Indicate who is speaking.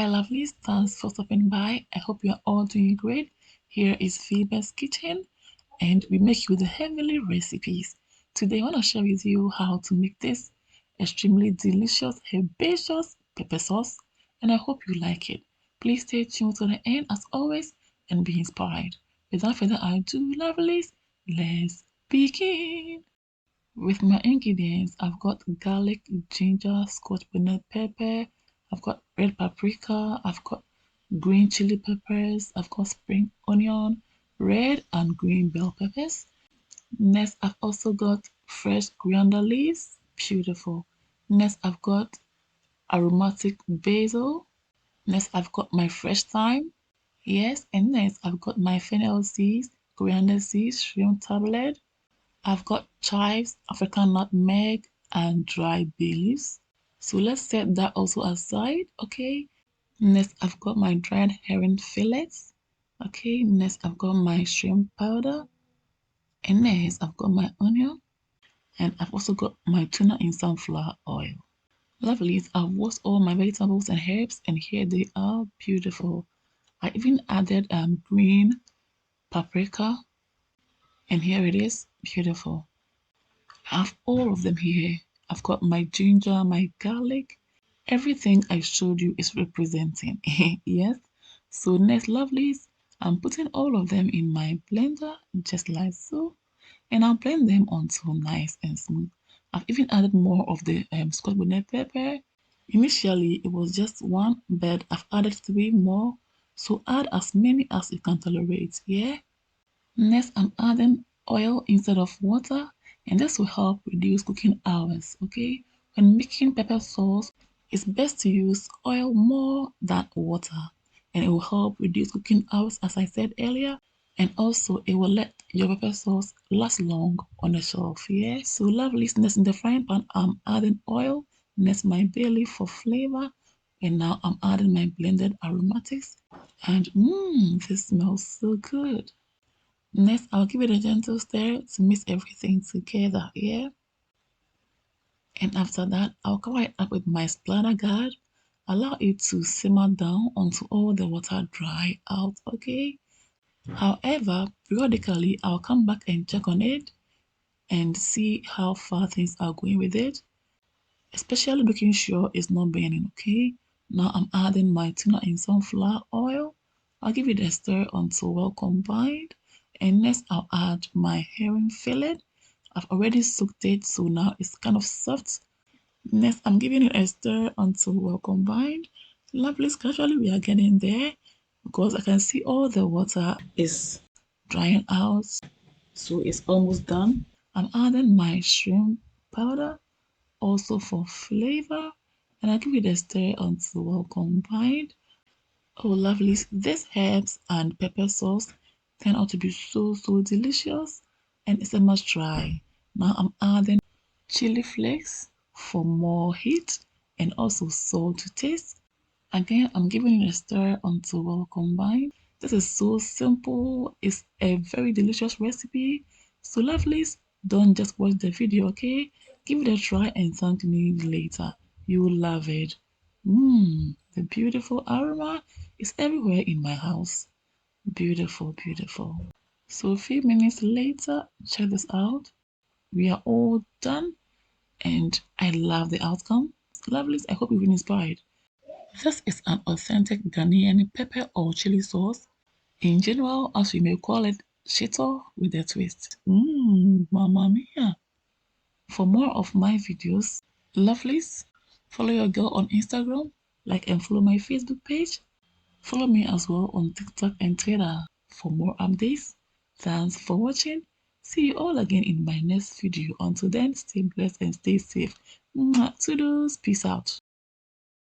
Speaker 1: Hi lovelies, thanks for stopping by. I hope you are all doing great. Here is Phoebe's Kitchen and we make you the heavenly recipes. Today I want to share with you how to make this extremely delicious herbaceous pepper sauce and I hope you like it. Please stay tuned to the end as always and be inspired. Without further ado, lovelies, let's begin. With my ingredients, I've got garlic, ginger, scotch bonnet pepper, I've got red paprika, I've got green chili peppers, I've got spring onion, red and green bell peppers. Next, I've also got fresh coriander leaves, beautiful. Next, I've got aromatic basil. Next, I've got my fresh thyme. Yes, and next, I've got my fennel seeds, coriander seeds, shrimp tablet. I've got chives, African nutmeg, and dry bay leaves. So let's set that also aside, okay? Next, I've got my dried herring fillets. Okay, next I've got my shrimp powder. And next I've got my onion. And I've also got my tuna in sunflower oil. Lovely, I've washed all my vegetables and herbs and here they are, beautiful. I even added green paprika and here it is, beautiful. I have all of them here. I've got my ginger, my garlic. Everything I showed you is representing. Yes. So next, lovelies, I'm putting all of them in my blender, just like so. And I'll blend them until nice and smooth. I've even added more of the scotch bonnet pepper. Initially, it was just one, but I've added 3 more. So add as many as you can tolerate, yeah? Next, I'm adding oil instead of water, and this will help reduce cooking hours, okay? When making pepper sauce, it's best to use oil more than water, and it will help reduce cooking hours, as I said earlier, and also it will let your pepper sauce last long on the shelf, yeah? So lovely, next in the frying pan, I'm adding oil, next my bay leaf for flavor, and now I'm adding my blended aromatics, and this smells so good. Next, I'll give it a gentle stir to mix everything together, yeah? And after that, I'll cover it up with my splatter guard. Allow it to simmer down until all the water dry out, okay? However, periodically, I'll come back and check on it and see how far things are going with it, especially making sure it's not burning, okay? Now I'm adding my tuna in sunflower oil. I'll give it a stir until well combined. And next I'll add my herring fillet. I've already soaked it, so now it's kind of soft. Next I'm giving it a stir until well combined. Lovely, gradually we are getting there because I can see all the water is drying out, so it's almost done. I'm adding my shrimp powder also for flavor, and I'll give it a stir until well combined. Oh lovely, this herbs and pepper sauce turn out to be so delicious and it's a must try. Now I'm adding chili flakes for more heat and also salt to taste. Again, I'm giving it a stir until well combined. This is so simple, it's a very delicious recipe. So lovelies, don't just watch the video, okay? Give it a try and thank me later. You will love it. The beautiful aroma is everywhere in my house. Beautiful, beautiful. So a few minutes later, check this out. We are all done and I love the outcome. Lovelies, I hope you've been inspired. This is an authentic Ghanaian pepper or chili sauce. In general, as we may call it, SHITO with a twist. Mamma mia. For more of my videos, lovelies, follow your girl on Instagram, like and follow my Facebook page. Follow me as well on TikTok and Twitter for more updates. Thanks for watching. See you all again in my next video. Until then, stay blessed and stay safe. Mwah, toodles. Peace out.